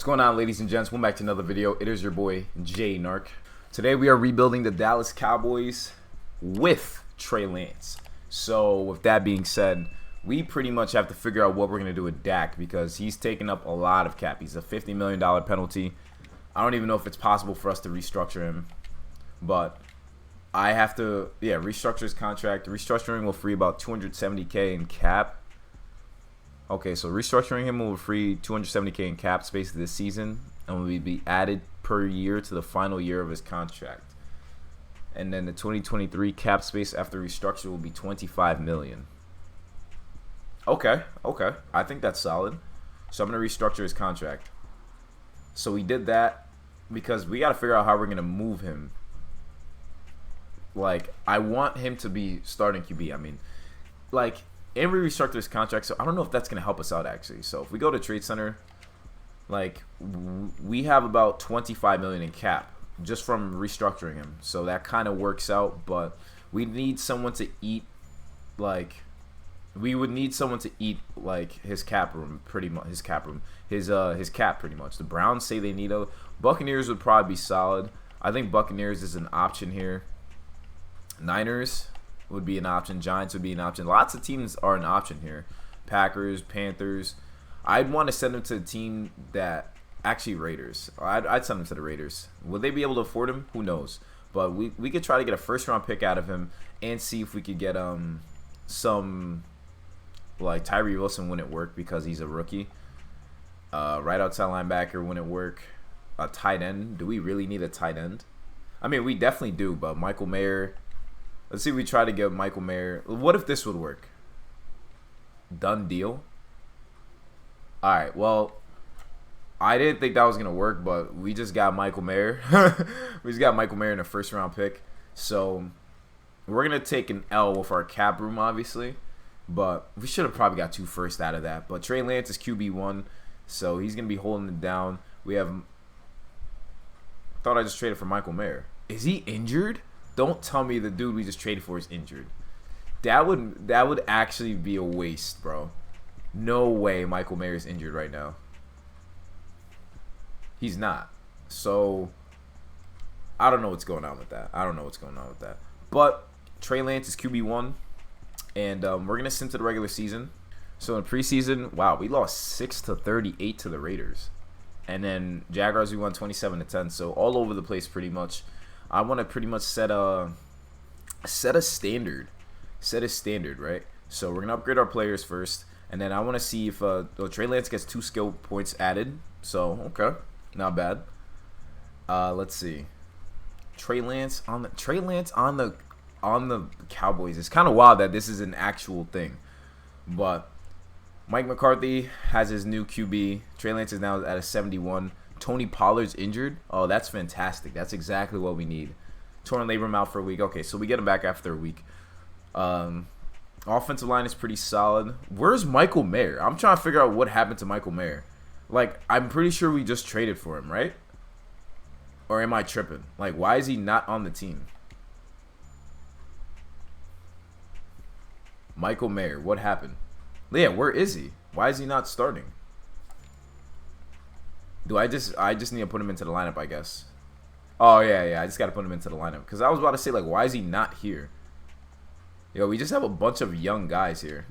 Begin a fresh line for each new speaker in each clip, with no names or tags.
What's going on, ladies and gents? Welcome back to another video. It is your boy, Jay Nark. Today we are rebuilding the Dallas Cowboys with Trey Lance. So with that being said, we pretty much have to figure out what we're going to do with Dak because he's taking up a lot of cap. He's a $50 million penalty. I don't even know if it's possible for us to restructure him, but I have to, restructure his contract. Restructuring will free about $270K in cap. Okay, so restructuring him will free $270K in cap space this season and will be added per year to the final year of his contract. And then the 2023 cap space after restructure will be $25 million. Okay. I think that's solid. So I'm going to restructure his contract. So we did that because we got to figure out how we're going to move him. Like, I want him to be starting QB. And we restructured his contract, so I don't know if that's going to help us out, actually. So if we go to Trade Center, we have about $25 million in cap just from restructuring him. So that kind of works out, but we need someone to eat, we would need someone to eat, his cap room, pretty much. His cap, pretty much. The Browns say they need a... Buccaneers would probably be solid. I think Buccaneers is an option here. Niners would be an option. Giants would be an option. Lots of teams are an option here. Packers, Panthers. I'd want to send them to a team that... Actually, Raiders. I'd send them to the Raiders. Would they be able to afford him? Who knows? But we could try to get a first-round pick out of him and see if we could get some... Tyree Wilson wouldn't work because he's a rookie. Right outside linebacker wouldn't work. A tight end. Do we really need a tight end? I mean, we definitely do, but Michael Mayer... Let's see if we try to get Michael Mayer. What if this would work? Done deal? Alright, well, I didn't think that was going to work, but we just got Michael Mayer. We just got Michael Mayer in a first-round pick. So, we're going to take an L with our cap room, obviously. But we should have probably got 2 firsts out of that. But Trey Lance is QB1, so he's going to be holding it down. We have... I thought I just traded for Michael Mayer. Is he injured? Don't tell me the dude we just traded for is injured. That would actually be a waste, bro. No way Michael Mayer is injured right now. He's not. So, I don't know what's going on with that. But Trey Lance is QB1. And we're going to send to the regular season. So, in preseason, wow, we lost 6-38 to the Raiders. And then Jaguars, we won 27-10. So, all over the place pretty much. I want to pretty much set a standard. Set a standard, right? So we're going to upgrade our players first. And then I want to see if Trey Lance gets 2 skill points added. So, okay. Not bad. Let's see. Trey Lance on the Cowboys. It's kind of wild that this is an actual thing. But Mike McCarthy has his new QB. Trey Lance is now at a 71. Tony Pollard's injured. Oh, that's fantastic. That's exactly what we need. Torn labrum out for a week. Okay, so we get him back after a week. Offensive line is pretty solid. Where's Michael Mayer? I'm trying to figure out what happened to Michael Mayer. I'm pretty sure we just traded for him, right? Or am I tripping? Why is he not on the team? Michael Mayer, what happened? Yeah, where is he? Why is he not starting? I just need to put him into the lineup, I guess. Oh, yeah. I just got to put him into the lineup. Because I was about to say, why is he not here? Yo, we just have a bunch of young guys here.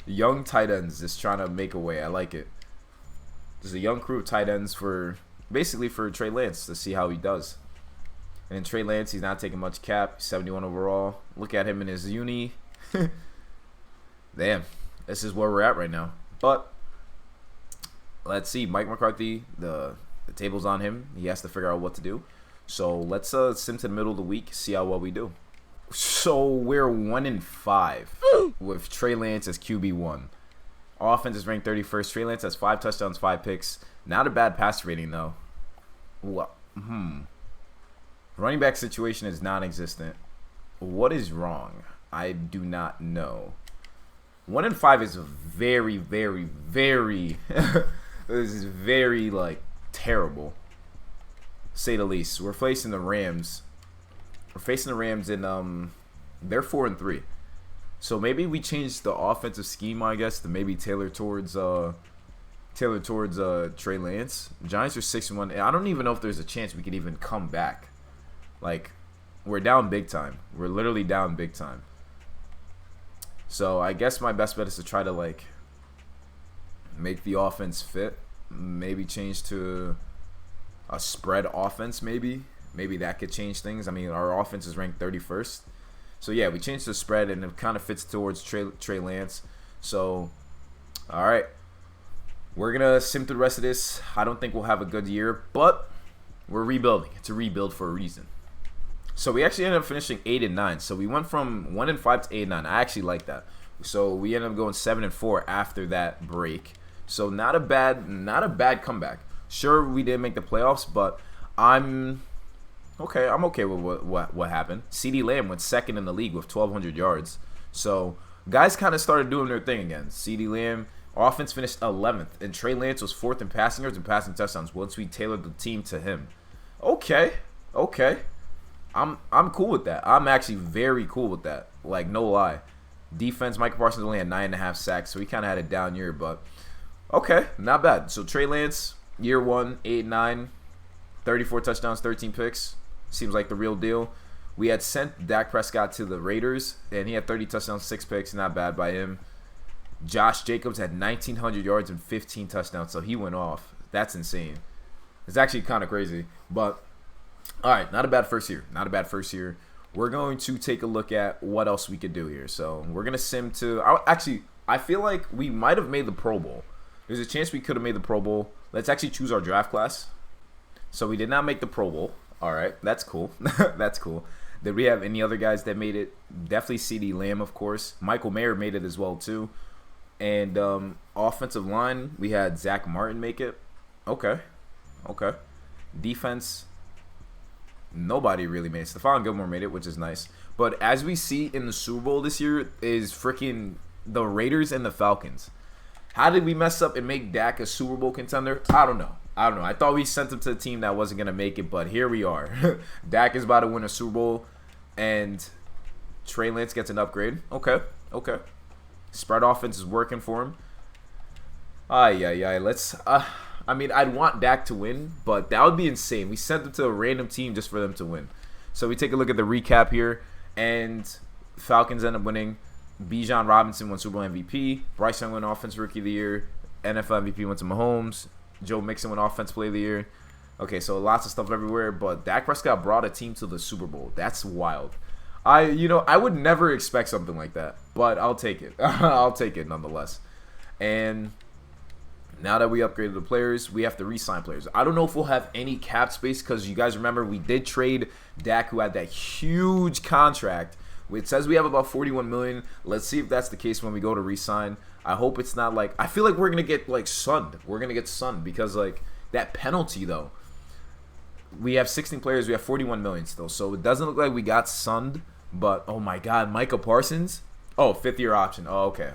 Young tight ends just trying to make a way. I like it. Just a young crew of tight ends basically for Trey Lance to see how he does. And then Trey Lance, he's not taking much cap. 71 overall. Look at him in his uni. Damn. This is where we're at right now. But... let's see. Mike McCarthy, the table's on him. He has to figure out what to do. So let's sim to the middle of the week, see how well we do. So we're 1-5 with Trey Lance as QB1. Offense is ranked 31st. Trey Lance has 5 touchdowns, 5 picks. Not a bad pass rating though. Running back situation is non-existent. What is wrong? I do not know. 1-5 is very, very, very... This is very, terrible. Say the least. We're facing the Rams. And they're 4-3. So maybe we change the offensive scheme, I guess, to maybe tailor towards tailored towards Trey Lance. Giants are 6-1. I don't even know if there's a chance we could even come back. Like, we're down big time. We're literally down big time. So I guess my best bet is to try to like make the offense fit. Maybe change to a spread offense. Maybe that could change things. I mean, our offense is ranked 31st. So yeah, we changed the spread and it kind of fits towards Trey Lance. So all right, we're gonna sim through the rest of this. I don't think we'll have a good year, but we're rebuilding. It's a rebuild for a reason. So we actually ended up finishing 8-9. So we went from 1-5 to 8-9. I actually like that. So we ended up going 7-4 after that break. So not a bad comeback. Sure, we didn't make the playoffs, but I'm okay. I'm okay with what happened. CeeDee Lamb went second in the league with 1,200 yards. So guys kind of started doing their thing again. CeeDee Lamb offense finished 11th, and Trey Lance was 4th in passing yards and passing touchdowns once we tailored the team to him. Okay. I'm cool with that. I'm actually very cool with that. Like, no lie. Defense, Micah Parsons only had 9.5 sacks, so he kind of had a down year, but okay, not bad. So Trey Lance, year 1, 8-9, 34 touchdowns, 13 picks. Seems like the real deal. We had sent Dak Prescott to the Raiders, and he had 30 touchdowns, 6 picks. Not bad by him. Josh Jacobs had 1,900 yards and 15 touchdowns, so he went off. That's insane. It's actually kind of crazy, but all right, not a bad first year. We're going to take a look at what else we could do here. So we're going to sim to – I feel like we might have made the Pro Bowl. There's a chance we could have made the Pro Bowl. Let's actually choose our draft class. So we did not make the Pro Bowl. All right, that's cool. That's cool. Did we have any other guys that made it? Definitely CeeDee Lamb, of course. Michael Mayer made it as well, too. And offensive line, we had Zach Martin make it. Okay. Defense – nobody really made it. Stephon Gilmore made it, which is nice. But as we see in the Super Bowl this year is freaking the Raiders and the Falcons. How did we mess up and make Dak a Super Bowl contender? I don't know. I thought we sent him to a team that wasn't going to make it, but here we are. Dak is about to win a Super Bowl, and Trey Lance gets an upgrade. Okay. Spread offense is working for him. Let's... I'd want Dak to win, but that would be insane. We sent them to a random team just for them to win. So we take a look at the recap here, and Falcons end up winning. Bijan Robinson won Super Bowl MVP. Bryce Young won Offensive Rookie of the Year. NFL MVP went to Mahomes. Joe Mixon won Offensive Player of the Year. Okay, so lots of stuff everywhere, but Dak Prescott brought a team to the Super Bowl. That's wild. I would never expect something like that, but I'll take it. I'll take it nonetheless. And now that we upgraded the players, we have to re-sign players. I don't know if we'll have any cap space because you guys remember we did trade Dak, who had that huge contract. It says we have about $41 million. Let's see if that's the case when we go to re-sign. I hope it's not like – I feel like we're going to get like sunned. We're going to get sunned because like that penalty though. We have 16 players. We have $41 million still. So it doesn't look like we got sunned. But oh my God, Micah Parsons? Oh, 5th-year option. Oh, okay.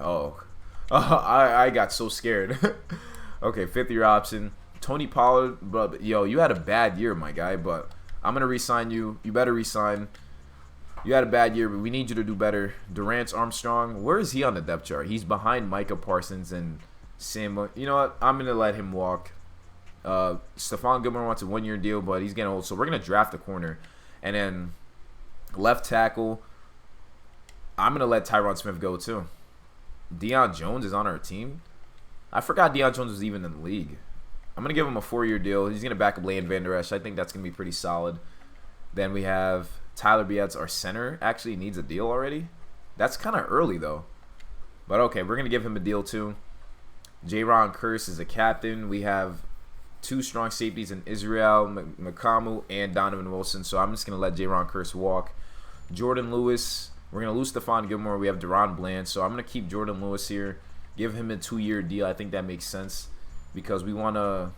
I got so scared. Okay, 5th-year option. Tony Pollard, but yo, you had a bad year, my guy, but I'm going to re-sign you. You better re-sign. You had a bad year, but we need you to do better. Durant Armstrong, where is he on the depth chart? He's behind Micah Parsons and Sam. You know what? I'm going to let him walk. Stephon Gilmore wants a 1-year deal, but he's getting old, so we're going to draft the corner. And then left tackle, I'm going to let Tyron Smith go too. Deion Jones is on our team. I forgot Deion Jones was even in the league. I'm going to give him a 4-year deal. He's going to back up Leighton Vander Esch. I think that's going to be pretty solid. Then we have Tyler Bietz, our center, actually needs a deal already. That's kind of early, though. But okay, we're going to give him a deal, too. J-Ron Curse is a captain. We have 2 strong safeties in Israel Makamu and Donovan Wilson. So I'm just going to let J-Ron Curse walk. Jordan Lewis. We're going to lose Stephon Gilmore. We have Deron Bland. So I'm going to keep Jordan Lewis here. Give him a 2-year deal. I think that makes sense because we want to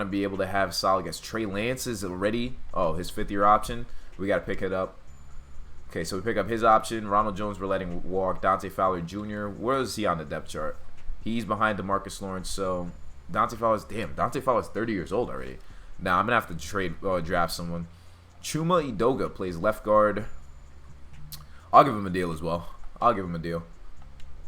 be able to have solid guys. Trey Lance is already his 5th-year option. We got to pick it up. Okay, so we pick up his option. Ronald Jones we're letting walk. Dante Fowler Jr. Where is he on the depth chart? He's behind DeMarcus Lawrence. So Dante Fowler's 30 years old already. Now I'm gonna have to draft someone. Chuma Edoga plays left guard. I'll give him a deal as well.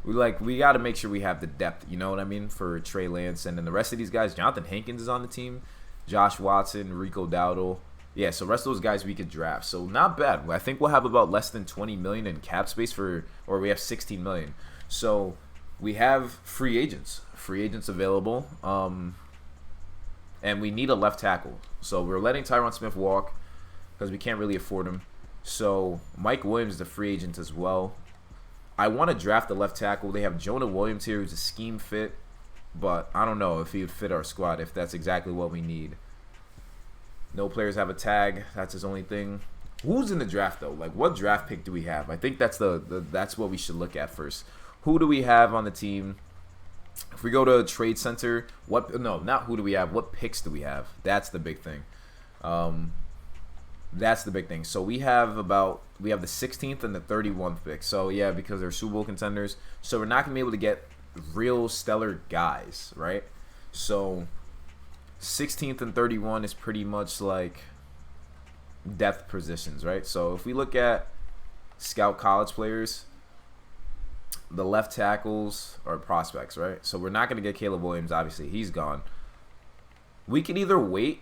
we got to make sure we have the depth, you know what I mean, for Trey Lance. And then the rest of these guys, Jonathan Hankins is on the team, Josh Watson, Rico Dowdle. Yeah, so the rest of those guys we could draft. So not bad. I think we'll have about less than 20 million in cap space or we have 16 million. So we have free agents available. And we need a left tackle. So we're letting Tyron Smith walk because we can't really afford him. So Mike Williams is the free agent as well. I want to draft the left tackle. They have Jonah Williams here, who's a scheme fit, but I don't know if he would fit our squad, if that's exactly what we need. No players have a tag. That's his only thing. Who's in the draft though? Like, what draft pick do we have? I think that's that's what we should look at first. Who do we have on the team? If we go to Trade Center, not who do we have? What picks do we have? That's the big thing. That's the big thing. So we have the 16th and the 31st pick. So yeah, because they're Super Bowl contenders. So we're not gonna be able to get real stellar guys, right? So 16th and 31 is pretty much like depth positions, right? So if we look at scout college players, the left tackles are prospects, right? So we're not gonna get Caleb Williams, obviously. He's gone. We can either wait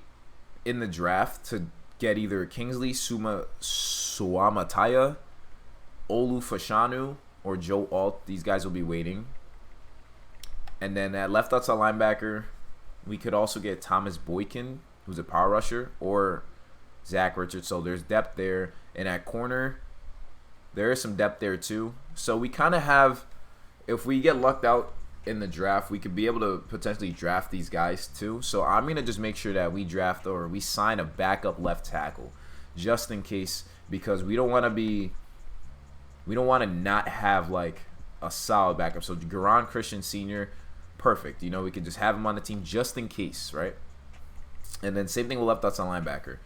in the draft to get either Kingsley Suamataya, Olu Fashanu, or Joe Alt. These guys will be waiting. And then at left outside linebacker, we could also get Thomas Boykin, who's a power rusher, or Zach Richards. So there's depth there. And at corner, there is some depth there too. So we kind of have, if we get lucked out in the draft, we could be able to potentially draft these guys too. So I'm going to just make sure that we draft or we sign a backup left tackle just in case, because we don't want to not have like a solid backup. So Garon Christian Sr., perfect. You know, we could just have him on the team just in case, right? And then same thing with left outside linebacker.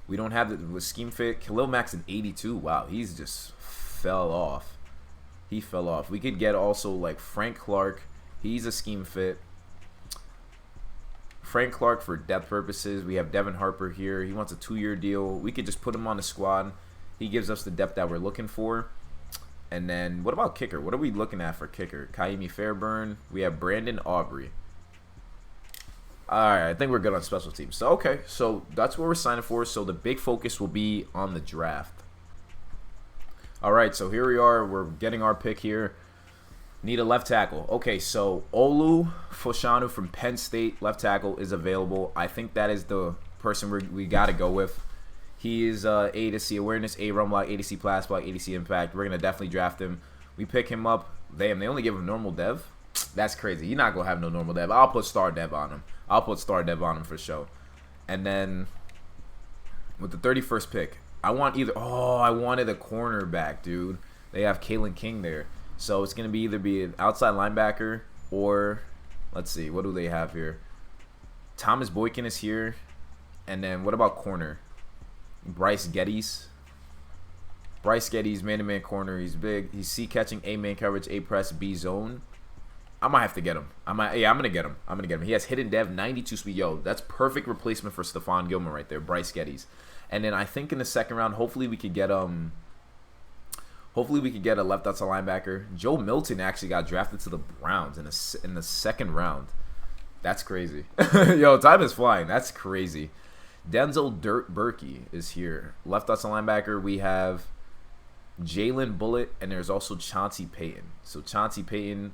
We don't have the scheme fit. Khalil Mack's an 82. Wow, he's just fell off. He fell off. We could get also like Frank Clark. He's a scheme fit. Frank Clark for depth purposes. We have Devin Harper here. He wants a 2-year deal. We could just put him on the squad. He gives us the depth that we're looking for. And then what about kicker? What are we looking at for kicker? Kaimi Fairburn. We have Brandon Aubrey. All right, I think we're good on special teams. So, okay, so that's what we're signing for. So the big focus will be on the draft. All right, so here we are. We're getting our pick here. Need a left tackle. Okay, so Olu Foshanu from Penn State, left tackle, is available. I think that is the person we got to go with. He is A to C awareness, A run block, A to C pass block, A to C impact. We're going to definitely draft him. We pick him up. Damn, they only give him normal dev? That's crazy. You're not going to have no normal dev. I'll put star dev on him. I'll put star dev on him for sure. And then with the 31st pick, I wanted a cornerback, dude. They have Kalen King there. So it's going to either be an outside linebacker or, let's see, what do they have here? Thomas Boykin is here. And then what about corner? Bryce Geddes. Bryce Geddes, man-to-man corner. He's big. He's C-catching, A-man coverage, A-press, B-zone. I might have to get him. I'm going to get him. He has hidden dev, 92 speed. Yo, that's perfect replacement for Stephon Gilmore right there, Bryce Geddes. And then I think in the second round, hopefully we could get a left outside linebacker. Joe Milton actually got drafted to the Browns in the second round. That's crazy. Yo, time is flying. That's crazy. Denzel Dirt Berkey is here. Left outside linebacker, we have Jalen Bullitt, and there's also Chauncey Payton. So Chauncey Payton,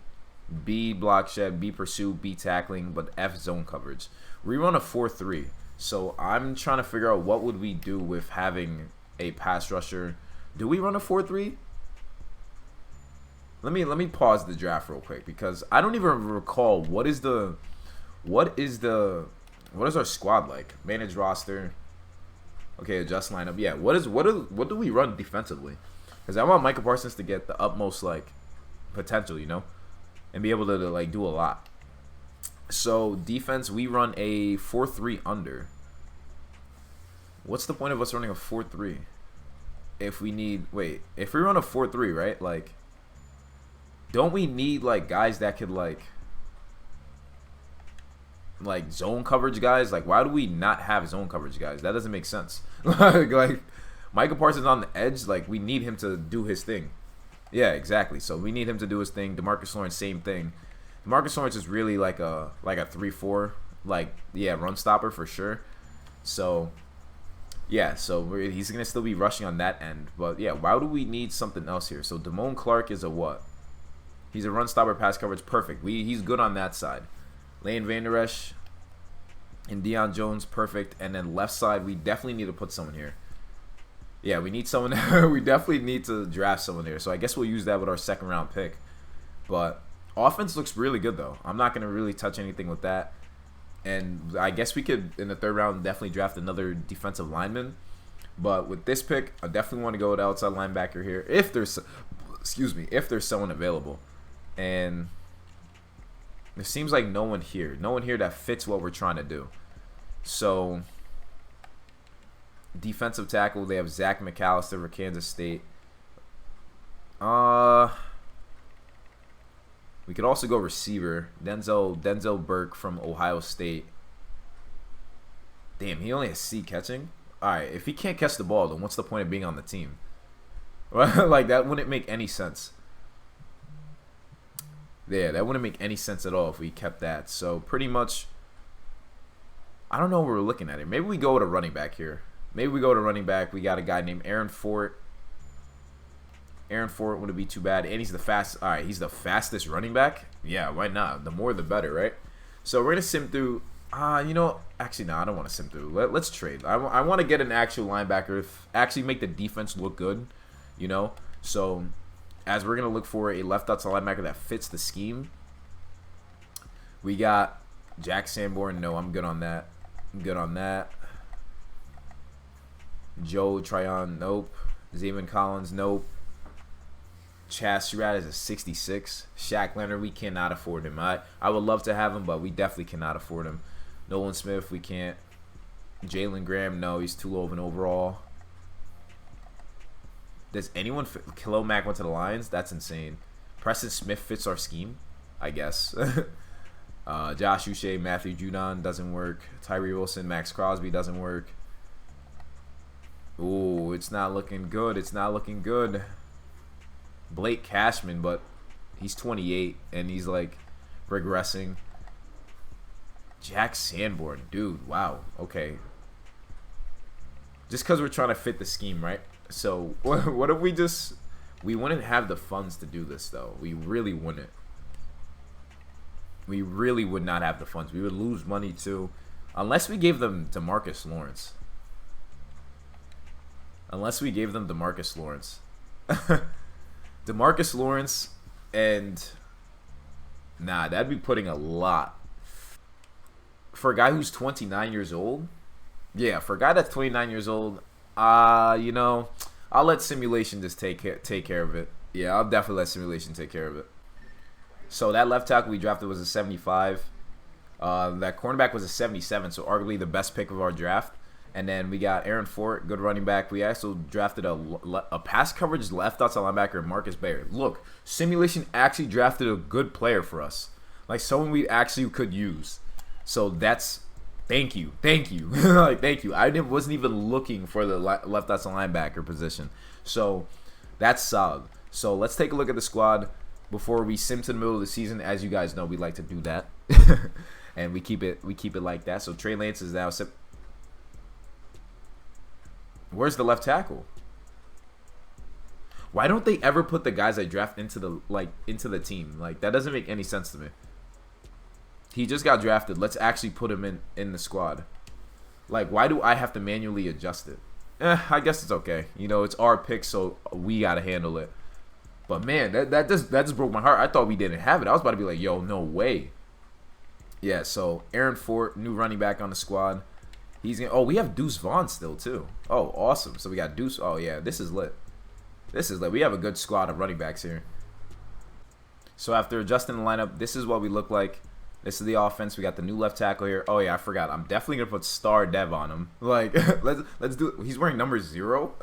B block shed, B pursue, B tackling, but F zone coverage. We run a 4-3. So I'm trying to figure out what would we do with having a pass rusher. Do we run a 4-3? Let me pause the draft real quick because I don't even recall what is our squad like? Manage roster. Okay, adjust lineup. Yeah, what do we run defensively? Because I want Michael Parsons to get the utmost like potential, you know, and be able to like do a lot. So defense, we run a 4-3 under. What's the point of us running a 4-3? If we run a 4-3, right? Like, don't we need like guys that could like zone coverage guys? Like, why do we not have zone coverage guys? That doesn't make sense. like Michael Parsons on the edge, like we need him to do his thing. Yeah, exactly. So we need him to do his thing. DeMarcus Lawrence, same thing. DeMarcus Lawrence is really like a 3-4, like yeah, run stopper for sure. So yeah, so he's gonna still be rushing on that end. But yeah, why do we need something else here? So Damone Clark is a what? He's a run stopper, pass coverage, perfect. He's good on that side. Lane Vander Esch and Deion Jones, perfect. And then left side, we definitely need to put someone here. Yeah, we need someone. We definitely need to draft someone there. So I guess we'll use that with our second round pick. But offense looks really good though. I'm not gonna really touch anything with that. And I guess we could in the third round definitely draft another defensive lineman. But with this pick, I definitely want to go with outside linebacker here if there's someone available. And it seems like no one here that fits what we're trying to do. So defensive tackle, they have Zach McAllister for Kansas State. We could also go receiver. Denzel Burke from Ohio State. Damn, he only has C catching? Alright, if he can't catch the ball, then what's the point of being on the team? Like, that wouldn't make any sense. Yeah, that wouldn't make any sense at all if we kept that. So, pretty much, I don't know what we're looking at here. Maybe we go with a running back here. Maybe we go to running back. We got a guy named Aaron Fort. Aaron Fort wouldn't be too bad. And he's the fastest. All right, he's the fastest running back. Yeah, why not? The more, the better, right? So we're going to sim through. Actually, no, I don't want to sim through. Let's trade. I want to get an actual linebacker. Actually make the defense look good, So as we're going to look for a left outside linebacker that fits the scheme, we got Jack Sanborn. No, I'm good on that. Joe Tryon, nope. Zayvon Collins, nope. Chaz Surratt is a 66. Shaq Leonard, we cannot afford him. I would love to have him, but we definitely cannot afford him. Nolan Smith, we can't. Jalen Graham, no, he's too low of an overall. Does anyone fit? Khalil Mack went to the Lions? That's insane. Preston Smith fits our scheme, I guess. Josh Uche, Matthew Judon doesn't work. Tyree Wilson, Max Crosby doesn't work. Ooh, it's not looking good. Blake Cashman, but he's 28 and he's like regressing. Jack Sanborn, dude, wow, okay. Just because we're trying to fit the scheme, right? So what if we wouldn't have the funds to do this though. We really wouldn't. We really would not have the funds. We would lose money too, unless we gave them DeMarcus Lawrence. DeMarcus Lawrence, and nah, that'd be putting a lot. For a guy who's 29 years old, yeah, for a guy that's 29 years old, I'll let simulation just take care of it. Yeah, I'll definitely let simulation take care of it. So that left tackle we drafted was a 75. That cornerback was a 77, so arguably the best pick of our draft. And then we got Aaron Fort, good running back. We also drafted a pass coverage left outside linebacker, Marcus Bayer. Look, simulation actually drafted a good player for us, like someone we actually could use. So that's thank you, like thank you. I wasn't even looking for the left outside linebacker position, so that's solid. So let's take a look at the squad before we sim to the middle of the season. As you guys know, we like to do that, and we keep it like that. So Trey Lance is now. Where's the left tackle? Why don't they ever put the guys I draft into the team? Like, that doesn't make any sense to me. He just got drafted. Let's actually put him in the squad. Like, why do I have to manually adjust it? I guess it's okay. It's our pick, so we gotta handle it. But man, that just broke my heart. I thought we didn't have it. I was about to be like, yo, no way. Yeah. So Aaron Fort, new running back on the squad. We have Deuce Vaughn still too. Oh, awesome. So we got Deuce. Oh yeah, this is lit. We have a good squad of running backs here. So after adjusting the lineup, this is what we look like. This is the offense. We got the new left tackle here. Oh yeah, I forgot. I'm definitely gonna put star Dev on him. Like, let's do it. He's wearing number 0,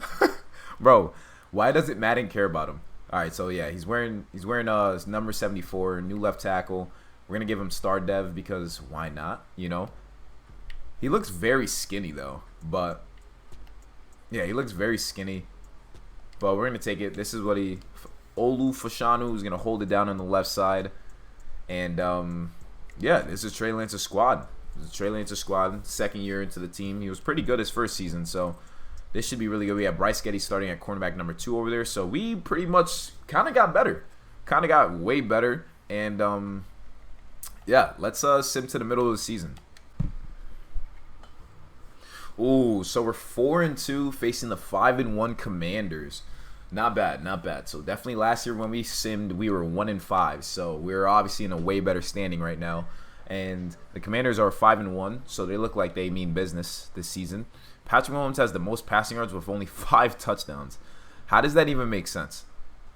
bro. Why does it Madden care about him? All right, so yeah, he's wearing his number 74, new left tackle. We're gonna give him star Dev because why not? He looks very skinny though, but yeah, he looks very skinny. But we're gonna take it. This is what he. Fashanu, who's going to hold it down on the left side. And, yeah, this is Trey Lance's squad. This is Trey Lance's squad, second year into the team. He was pretty good his first season, so this should be really good. We have Bryce Getty starting at cornerback number 2 over there. So we pretty much kind of got better. Kind of got way better. And, yeah, let's sim to the middle of the season. Ooh, so we're 4-2 facing the 5-1 Commanders. Not bad, not bad. So definitely last year when we simmed, we were 1-5. So we're obviously in a way better standing right now. And the Commanders are 5-1, so they look like they mean business this season. Patrick Mahomes has the most passing yards with only 5 touchdowns. How does that even make sense?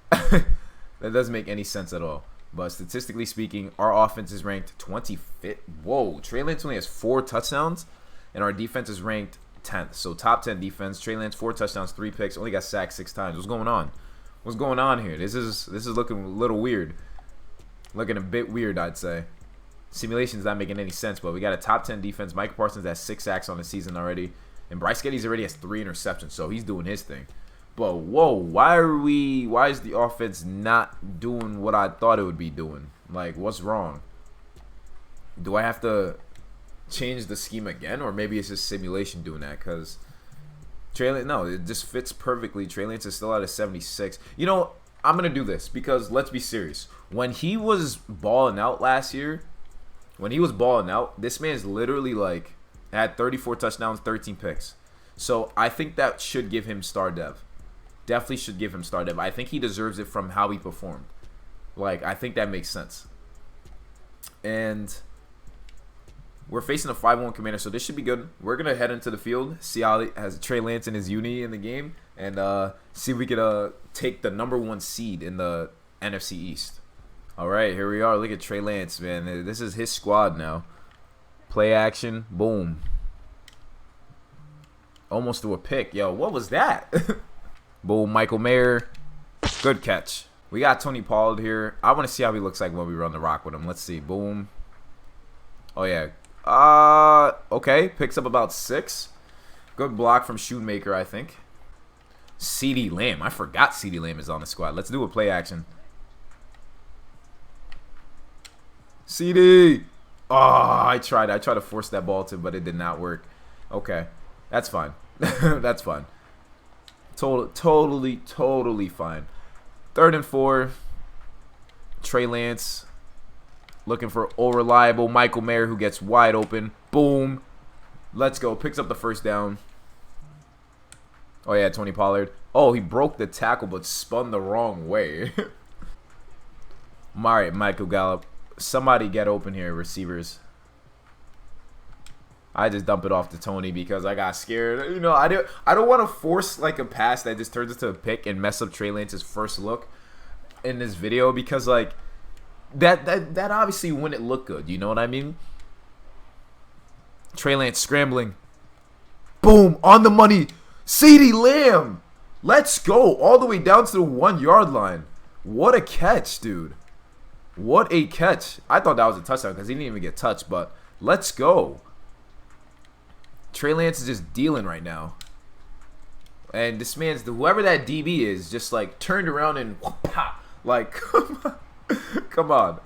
That doesn't make any sense at all. But statistically speaking, our offense is ranked 25th. Whoa, Trey Lance only has 4 touchdowns. And our defense is ranked 10th. So top 10 defense. Trey Lance, 4 touchdowns, 3 picks. Only got sacked 6 times. What's going on? What's going on here? This is looking a little weird. Looking a bit weird, I'd say. Simulation's not making any sense, but we got a top 10 defense. Micah Parsons has 6 sacks on the season already. And Bryce Getty's already has 3 interceptions. So he's doing his thing. But whoa, why is the offense not doing what I thought it would be doing? Like, what's wrong? Do I have to change the scheme again, or maybe it's just simulation doing that? Because Trey Lance, no, it just fits perfectly. Trey Lance is still at a 76. You know, I'm gonna do this because let's be serious. When he was balling out last year, this man's literally like had 34 touchdowns, 13 picks. So I think that should give him star dev. Definitely should give him star dev. I think he deserves it from how he performed. Like, I think that makes sense. And we're facing a 5-1 Commander, so this should be good. We're going to head into the field, see how he has Trey Lance and his uni in the game, and see if we could take the number 1 seed in the NFC East. All right, here we are. Look at Trey Lance, man. This is his squad now. Play action. Boom. Almost threw a pick. Yo, what was that? Boom, Michael Mayer. Good catch. We got Tony Pollard here. I want to see how he looks like when we run the rock with him. Let's see. Boom. Oh, yeah. Okay. Picks up about 6. Good block from Shoemaker, I think. CeeDee Lamb. I forgot CeeDee Lamb is on the squad. Let's do a play action. CeeDee. Oh, I tried to force that ball to, but it did not work. Okay. That's fine. That's fine. Totally fine. 3rd and 4. Trey Lance looking for reliable Michael Mayer, who gets wide open. Boom. Let's go. Picks up the first down. Oh, yeah, Tony Pollard. Oh, he broke the tackle but spun the wrong way. All right, Michael Gallup. Somebody get open here, receivers. I just dump it off to Tony because I got scared. You know, I don't want to force like a pass that just turns into a pick and mess up Trey Lance's first look in this video, because like that obviously wouldn't look good. You know what I mean? Trey Lance scrambling. Boom, on the money. CeeDee Lamb. Let's go all the way down to the 1-yard line. What a catch, dude. What a catch. I thought that was a touchdown because he didn't even get touched, but let's go. Trey Lance is just dealing right now. And this man's, whoever that DB is, just like turned around and pop. Like, come on.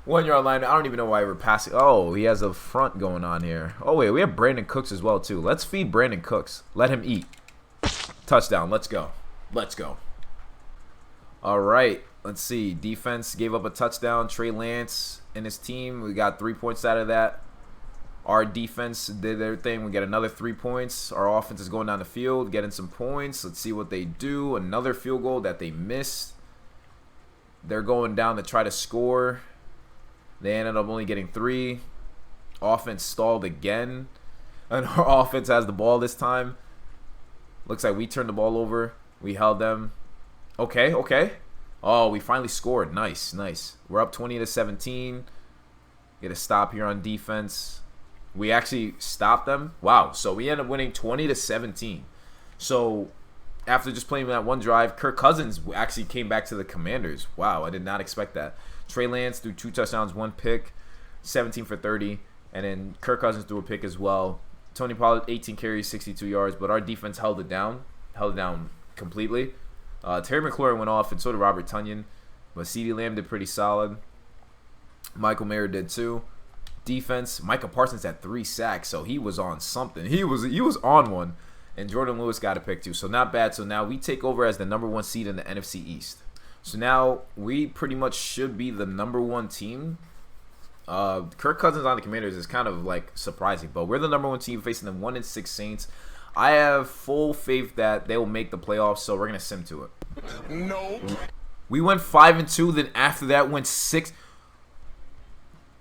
1-yard line. I don't even know why we're passing. Oh, he has a front going on here. Oh, wait, we have Brandon Cooks as well, too. Let's feed Brandon Cooks. Let him eat. Touchdown. Let's go. Let's go. All right. Let's see. Defense gave up a touchdown. Trey Lance and his team, we got 3 points out of that. Our defense did their thing. We get another 3 points. Our offense is going down the field, getting some points. Let's see what they do. Another field goal that they missed. They're going down to try to score. They ended up only getting 3. Offense stalled again. And our offense has the ball this time. Looks like we turned the ball over. We held them. Okay. Oh, we finally scored. Nice. We're up 20-17. Get a stop here on defense. We actually stopped them. Wow. So we end up winning 20-17. So after just playing that one drive, Kirk Cousins actually came back to the Commanders. Wow, I did not expect that. Trey Lance threw 2 touchdowns, 1 pick, 17 for 30. And then Kirk Cousins threw a pick as well. Tony Pollard, 18 carries, 62 yards. But our defense held it down completely. Terry McLaurin went off, and so did Robert Tonyan. But CeeDee Lamb did pretty solid. Michael Mayer did too. Defense, Micah Parsons had 3 sacks, so he was on something. He was on one. And Jordan Lewis got a pick too, so not bad. So now we take over as the #1 seed in the NFC East. So now we pretty much should be the #1 team. Kirk Cousins on the Commanders is kind of like surprising, but we're the #1 team facing the 1-6 Saints. I have full faith that they will make the playoffs, so we're gonna sim to it.
No.
We went 5-2, then after that went 6.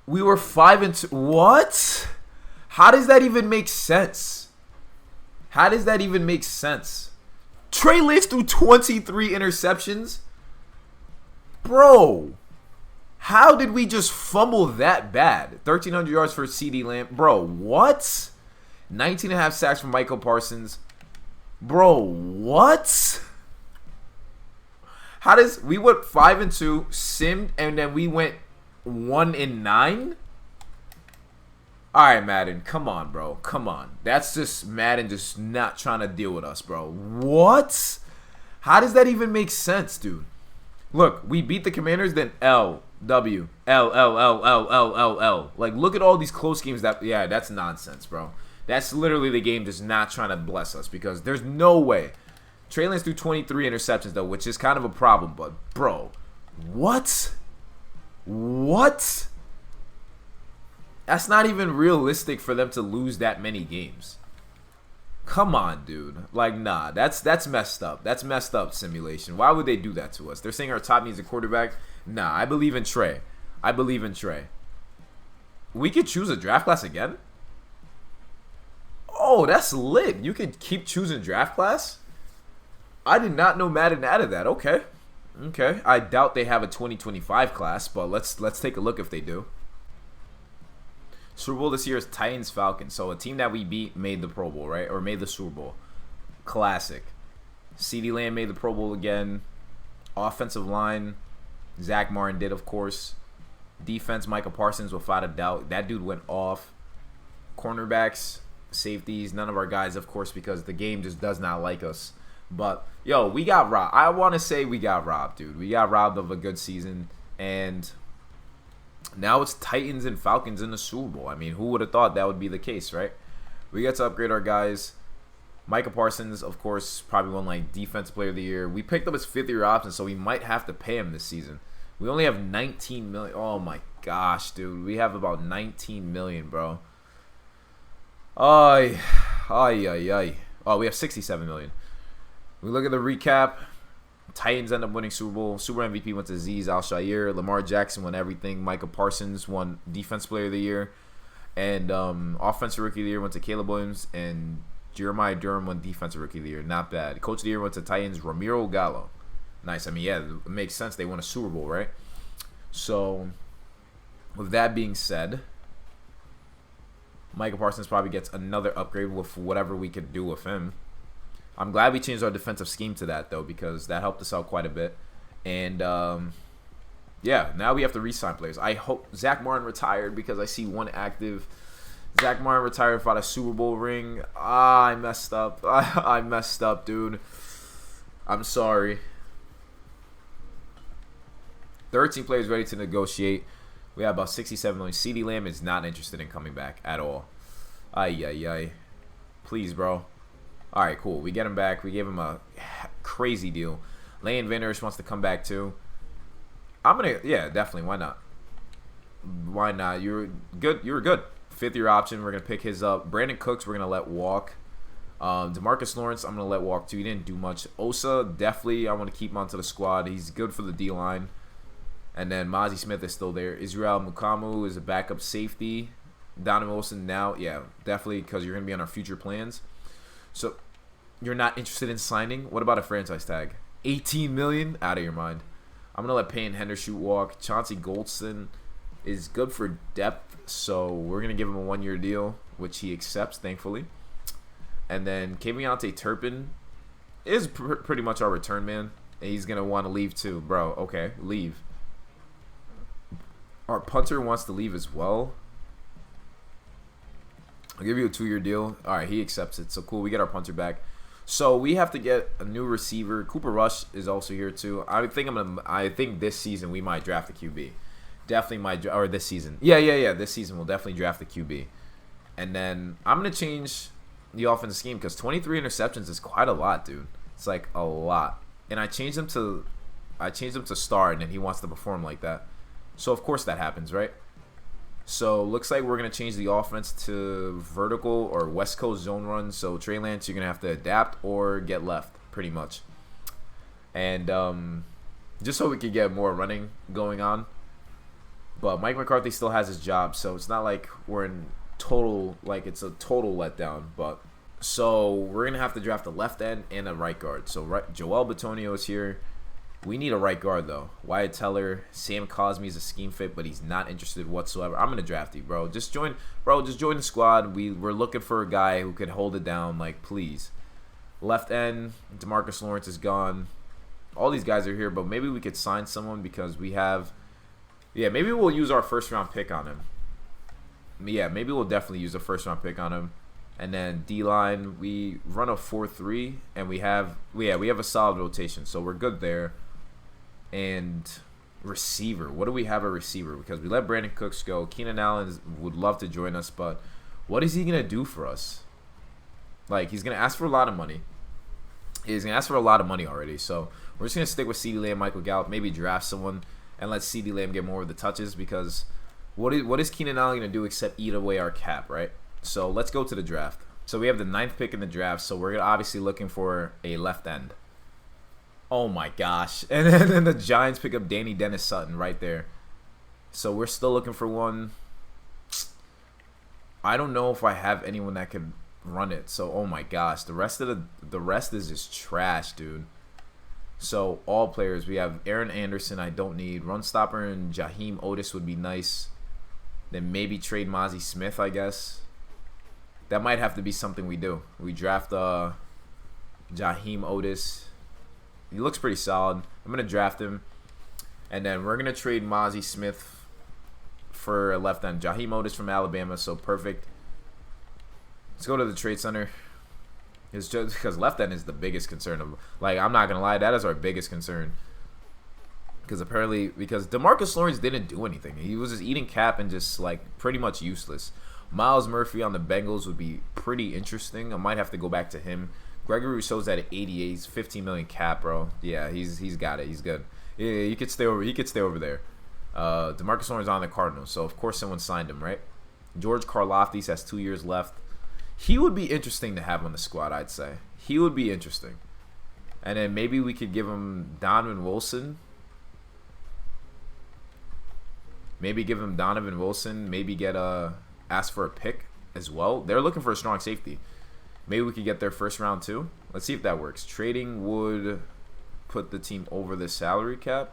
We were 5-2. What? How does that even make sense? How does that even make sense? Trey Lance threw 23 interceptions? Bro, how did we just fumble that bad? 1,300 yards for CeeDee Lamb. Bro, what? 19.5 sacks from Michael Parsons. Bro, what? How does... We went 5-2, simmed, and then we went 1-9? All right, Madden, come on, bro. Come on. That's just Madden just not trying to deal with us, bro. What? How does that even make sense, dude? Look, we beat the Commanders, then L, W, L, L, L, L, L, L, L. Like, look at all these close games. Yeah, that's nonsense, bro. That's literally the game just not trying to bless us because there's no way. Trey Lance threw 23 interceptions, though, which is kind of a problem. But, bro, what? What? That's not even realistic for them to lose that many games. Come on, dude. Like, nah, that's messed up. That's messed up simulation. Why would they do that to us? They're saying our top needs a quarterback. Nah, I believe in Trey. I believe in Trey. We could choose a draft class again? Oh, that's lit. You could keep choosing draft class? I did not know Madden added that. Okay. Okay. I doubt they have a 2025 class, but let's take a look if they do. Super Bowl this year is Titans-Falcons. So a team that we beat made the Pro Bowl, right? Or made the Super Bowl. Classic. CeeDee Lamb made the Pro Bowl again. Offensive line, Zach Martin did, of course. Defense, Micah Parsons, without a doubt. That dude went off. Cornerbacks, safeties, none of our guys, of course, because the game just does not like us. But, yo, we got robbed. I want to say we got robbed, dude. We got robbed of a good season. And now it's Titans and Falcons in the Super Bowl. I mean, who would have thought that would be the case, right? We got to upgrade our guys. Micah Parsons, of course, probably won like Defensive Player of the Year. We picked up his 5th-year option, so we might have to pay him this season. We only have 19 million. Oh my gosh, dude. We have about 19 million, bro. Ay. Oh, we have 67 million. We look at the recap. Titans end up winning Super Bowl. Super MVP went to Azeez Al-Shaair. Lamar Jackson won everything. Micah Parsons won Defensive Player of the Year. And Offensive Rookie of the Year went to Caleb Williams. And Jeremiah Durham won Defensive Rookie of the Year. Not bad. Coach of the Year went to Titans. Ramiro Gallo. Nice. I mean, yeah, it makes sense. They won a Super Bowl, right? So, with that being said, Micah Parsons probably gets another upgrade with whatever we could do with him. I'm glad we changed our defensive scheme to that, though, because that helped us out quite a bit. And, yeah, now we have to re-sign players. I hope Zach Martin retired because I see one active. Zach Martin retired without a Super Bowl ring. I messed up. I messed up, dude. I'm sorry. 13 players ready to negotiate. We have about 67 million. CeeDee Lamb is not interested in coming back at all. Ay. Please, bro. All right, cool. We get him back. We gave him a crazy deal. Leighton Van Der Esch wants to come back too. Yeah, definitely. Why not? Why not? You were good. You were good. 5th-year option. We're gonna pick his up. Brandon Cooks, we're gonna let walk. DeMarcus Lawrence, I'm gonna let walk too. He didn't do much. Osa, definitely, I want to keep him onto the squad. He's good for the D line. And then Mozzie Smith is still there. Israel Mukamu is a backup safety. Donovan Wilson now, yeah, definitely, because you're gonna be on our future plans. So, you're not interested in signing? What about a franchise tag? 18 million? Out of your mind. I'm going to let Payne Hendershot walk. Chauncey Goldston is good for depth, so we're going to give him a 1-year deal, which he accepts, thankfully. And then Keviante Turpin is pretty much our return man. And he's going to want to leave too. Bro, okay, leave. Our punter wants to leave as well. I'll give you a 2-year deal. All right, he accepts it. So cool, we get our punter back. So we have to get a new receiver. Cooper Rush is also here too. I think this season we might draft a QB. Definitely might, or this season. Yeah. This season we'll definitely draft a QB. And then I'm gonna change the offensive scheme because 23 interceptions is quite a lot, dude. It's like a lot. And I changed him to start, and then he wants to perform like that. So of course that happens, right? So looks like we're gonna change the offense to vertical or West Coast zone run. So Trey Lance, you're gonna have to adapt or get left, pretty much. And just so we could get more running going on. But Mike McCarthy still has his job, so it's not like we're in total, like it's a total letdown. But so we're gonna have to draft a left end and a right guard. So Joel Bitonio is here. We need a right guard though. Wyatt Teller, Sam Cosmi is a scheme fit, but he's not interested whatsoever. I'm gonna draft you, bro. Just join the squad. We're looking for a guy who could hold it down, like please. Left end, DeMarcus Lawrence is gone. All these guys are here, but maybe we could sign someone because we have. Yeah, maybe we'll use our first round pick on him. Yeah, maybe we'll definitely use a first round pick on him. And then D-line, we run a 4-3, and we have a solid rotation, so we're good there. And receiver, what do we have a receiver? Because we let Brandon Cooks go. Keenan Allen would love to join us, but what is he gonna do for us? Like, he's gonna ask for a lot of money. He's gonna ask for a lot of money already. So we're just gonna stick with CeeDee Lamb, Michael Gallup, maybe draft someone and let CeeDee Lamb get more of the touches because what is Keenan Allen gonna do except eat away our cap, right? So let's go to the draft. So we have the 9th pick in the draft, so we're obviously looking for a left end. Oh my gosh. And then the Giants pick up Danny Dennis Sutton right there. So we're still looking for one. I don't know if I have anyone that could run it. So oh my gosh. The rest is just trash, dude. So all players. We have Aaron Anderson I don't need. Run stopper and Jaheim Otis would be nice. Then maybe trade Mozzie Smith, I guess. That might have to be something we do. We draft Jaheim Otis. He looks pretty solid. I'm going to draft him. And then we're going to trade Mozzie Smith for a left end. Jaheim Otis from Alabama, so perfect. Let's go to the trade center. It's just because left end is the biggest concern. Like, I'm not going to lie, that is our biggest concern. Because DeMarcus Lawrence didn't do anything. He was just eating cap and just, like, pretty much useless. Miles Murphy on the Bengals would be pretty interesting. I might have to go back to him. Gregory Rousseau's at 88. He's 15 million cap, bro. Yeah, he's got it. He's good. Yeah, he could stay over there. DeMarcus Lawrence on the Cardinals, so of course someone signed him, right? George Karlaftis has 2 years left. He would be interesting to have on the squad, I'd say. He would be interesting. And then maybe we could give him Donovan Wilson. Maybe give him Donovan Wilson. Maybe ask for a pick as well. They're looking for a strong safety. Maybe we could get their first round too. Let's see if that works. Trading would put the team over the salary cap.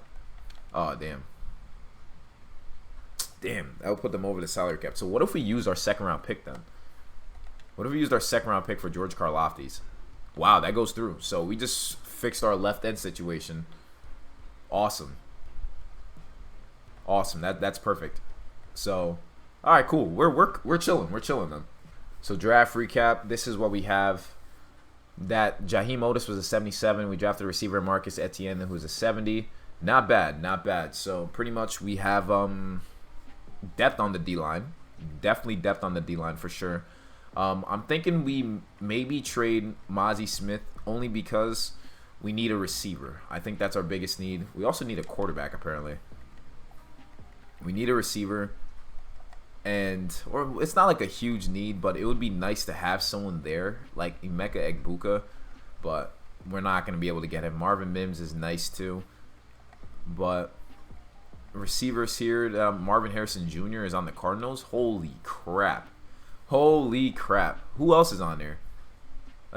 Oh, damn. Damn, that would put them over the salary cap. So what if we used our second round pick then? What if we used our second round pick for George Karlaftis? Wow, that goes through. So we just fixed our left end situation. Awesome. Awesome. That's perfect. So, all right, cool. We're chilling. We're chilling then. So draft recap. This is what we have. That Jaheim Otis was a 77. We drafted receiver Marcus Etienne, who's a 70. Not bad, not bad. So pretty much we have depth on the D-line. Definitely depth on the D-line for sure. I'm thinking we maybe trade Mozzie Smith only because we need a receiver. I think that's our biggest need. We also need a quarterback apparently. We need a receiver. Or it's not like a huge need, but it would be nice to have someone there like Emeka Egbuka, but we're not going to be able to get him. Marvin Mims is nice too, but receivers here, Marvin Harrison Jr. is on the Cardinals. Holy crap. Who else is on there?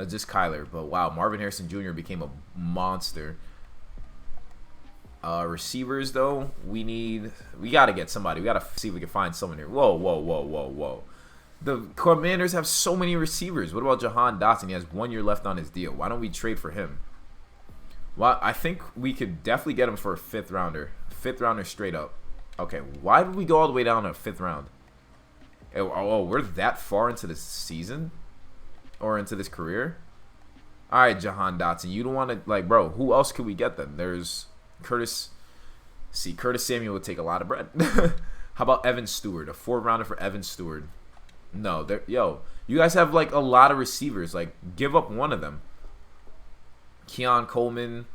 Just Kyler, but wow, Marvin Harrison Jr. became a monster. Receivers though, we gotta get somebody. We gotta see if we can find someone here. Whoa. The Commanders have so many receivers. What about Jahan Dotson? He has 1 year left on his deal. Why don't we trade for him? Well, I think we could definitely get him for a 5th rounder. 5th rounder straight up. Okay, why did we go all the way down to a 5th round? Oh, we're that far into this season? Or into this career? All right, Jahan Dotson. You don't want to, like, bro, who else could we get then? There's Curtis. See, Curtis Samuel would take a lot of bread. How about Evan Stewart? A 4th rounder for Evan Stewart. No, yo, you guys have, like, a lot of receivers. Like, give up one of them. Keon Coleman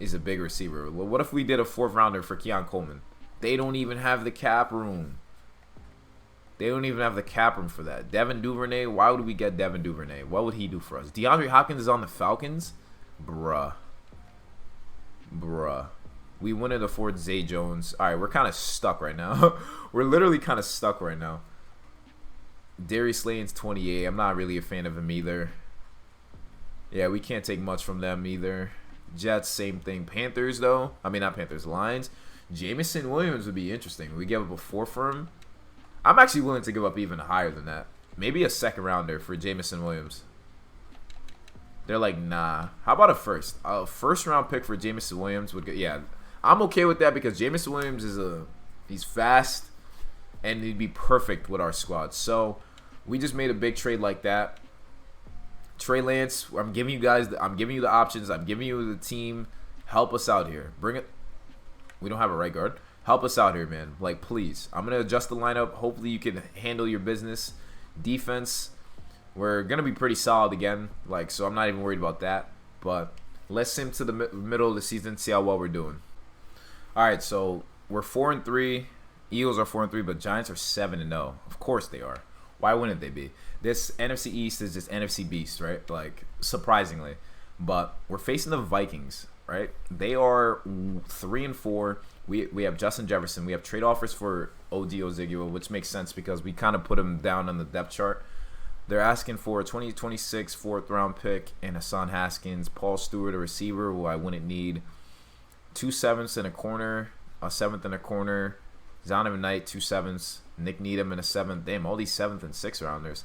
is a big receiver. Well, what if we did a 4th rounder for Keon Coleman? They don't even have the cap room. They don't even have the cap room for that. Devin Duvernay, why would we get Devin Duvernay? What would he do for us? DeAndre Hopkins is on the Falcons? Bruh. We wouldn't afford Zay Jones. All right, we're kind of stuck right now. We're literally kind of stuck right now. Darius Slayton's 28. I'm not really a fan of him either. Yeah, we can't take much from them either. Jets, same thing. Panthers, though. I mean, not Panthers. Lions. Jameson Williams would be interesting. We give up a 4 for him. I'm actually willing to give up even higher than that. Maybe a 2nd rounder for Jameson Williams. They're like, nah. How about a first? A 1st round pick for Jameson Williams would get. Yeah, I'm okay with that because Jameson Williams he's fast and he'd be perfect with our squad. So we just made a big trade like that. Trey Lance, I'm giving you the options. I'm giving you the team. Help us out here. Bring it. We don't have a right guard. Help us out here, man. Like, please. I'm going to adjust the lineup. Hopefully you can handle your business. Defense, we're going to be pretty solid again. Like, so I'm not even worried about that. But let's sim to the middle of the season, see how well we're doing. All right, so we're 4-3. Eagles are 4-3, but Giants are 7-0. Of course they are. Why wouldn't they be? This NFC East is just NFC beast, right? Like, surprisingly. But we're facing the Vikings, right? They are 3-4. We have Justin Jefferson. We have trade offers for O.D. Ozigbo, which makes sense because we kind of put him down on the depth chart. They're asking for a 2026 4th round pick and Hassan Haskins, Paul Stewart, a receiver who I wouldn't need, 2 7ths in a corner, a 7th in a corner, Zonovan Knight, 2 7ths, Nick Needham in a 7th. Damn, all these 7th and 6th rounders.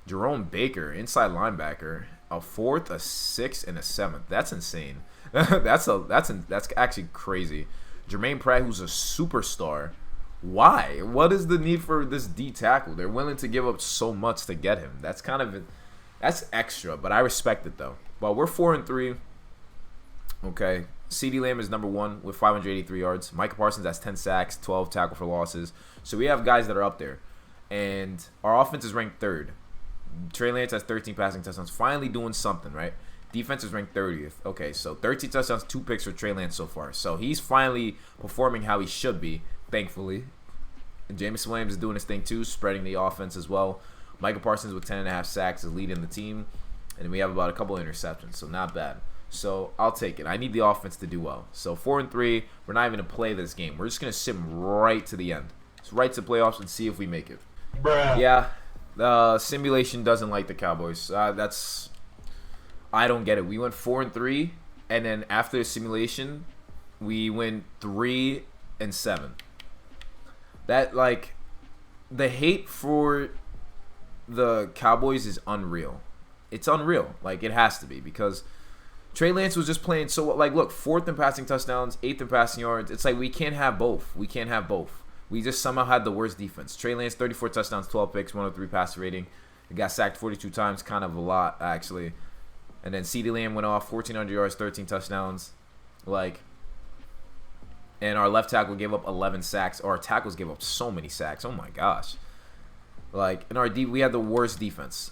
Jerome Baker, inside linebacker, a 4th, a 6th, and a 7th. That's insane. That's actually crazy. Jermaine Pratt, who's a superstar. Why? What is the need for this D tackle? They're willing to give up so much to get him. That's extra, but I respect it though. But we're 4-3. Okay. CeeDee Lamb is number 1 with 583 yards. Micah Parsons has 10 sacks, 12 tackle for losses. So we have guys that are up there. And our offense is ranked 3rd. Trey Lance has 13 passing touchdowns. Finally doing something, right? Defense is ranked 30th. Okay, so 13 touchdowns, 2 picks for Trey Lance so far. So he's finally performing how he should be, thankfully. And Jameson Williams is doing his thing too, spreading the offense as well. Micah Parsons with 10.5 sacks is leading the team. And we have about a couple of interceptions, so not bad. So I'll take it. I need the offense to do well. So 4-3, we're not even going to play this game. We're just going to sim right to the end. It's right to playoffs and see if we make it.
Bruh.
Yeah, the simulation doesn't like the Cowboys. I don't get it. We went 4-3, and then after the simulation, we went 3-7. That, like, the hate for the Cowboys is unreal. It's unreal. Like, it has to be because Trey Lance was just playing so, like, look, 4th in passing touchdowns, 8th in passing yards. It's like we can't have both. We can't have both. We just somehow had the worst defense. Trey Lance, 34 touchdowns, 12 picks, 103 passer rating. He got sacked 42 times, kind of a lot, actually. And then CeeDee Lamb went off, 1,400 yards, 13 touchdowns. Like, and our left tackle gave up 11 sacks. Or our tackles gave up so many sacks. Oh, my gosh. Like, in our we had the worst defense.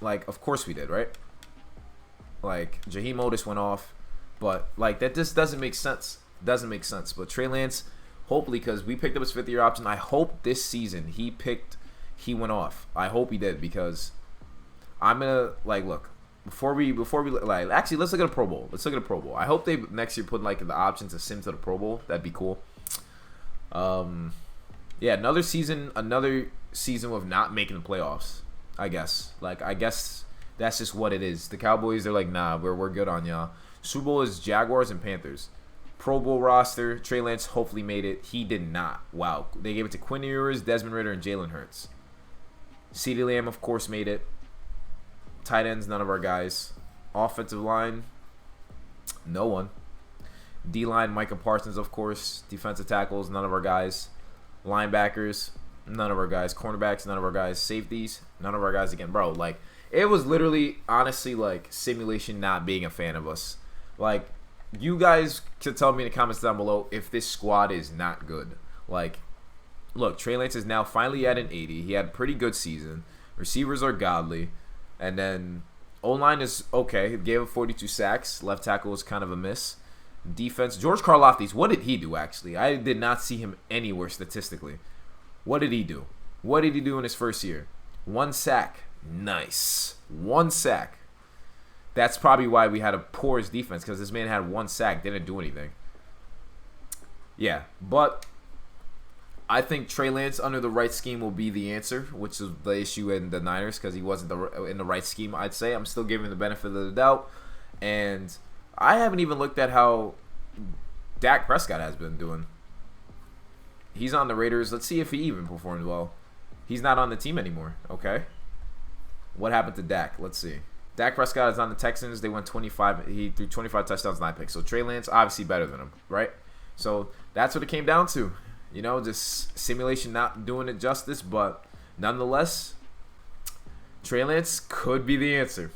Like, of course we did, right? Like, Jaheim Otis went off. But, like, that just doesn't make sense. Doesn't make sense. But Trey Lance, hopefully, because we picked up his 5th-year option, I hope this season he went off. I hope he did because I'm going to, like, look. Before we like, actually, let's look at a Pro Bowl. Let's look at a Pro Bowl. I hope they next year put like the option to sim to the Pro Bowl. That'd be cool. Yeah, another season of not making the playoffs. I guess. Like, I guess that's just what it is. The Cowboys, they're like, nah, we're good on y'all. Super Bowl is Jaguars and Panthers. Pro Bowl roster. Trey Lance hopefully made it. He did not. Wow. They gave it to Quinn Ewers, Desmond Ridder, and Jalen Hurts. CeeDee Lamb, of course, made it. Tight ends, none of our guys. Offensive line, no one. D-line, Micah Parsons, of course. Defensive tackles, none of our guys. Linebackers, None of our guys. Cornerbacks, none of our guys. Safeties, none of our guys again. Bro, like, it was literally, honestly, like, simulation not being a fan of us. Like, you guys could tell me in the comments down below if this squad is not good. Like, look, Trey Lance is now finally at an 80. He had a pretty good season. Receivers are godly. And then O-line is okay. He gave up 42 sacks. Left tackle was kind of a miss. Defense, George Karlaftis, what did he do, actually? I did not see him anywhere statistically. What did he do? What did he do in his first year? 1 sack. Nice. 1 sack. That's probably why we had a porous defense, because this man had 1 sack, didn't do anything. Yeah, but I think Trey Lance under the right scheme will be the answer, which is the issue in the Niners, because he wasn't in the right scheme, I'd say. I'm still giving him the benefit of the doubt. And I haven't even looked at how Dak Prescott has been doing. He's on the Raiders. Let's see if he even performed well. He's not on the team anymore, okay? What happened to Dak? Let's see. Dak Prescott is on the Texans. They went 25. He threw 25 touchdowns, 9 picks. So Trey Lance, obviously better than him, right? So that's what it came down to. You know, just simulation not doing it justice. But nonetheless, Trey Lance could be the answer.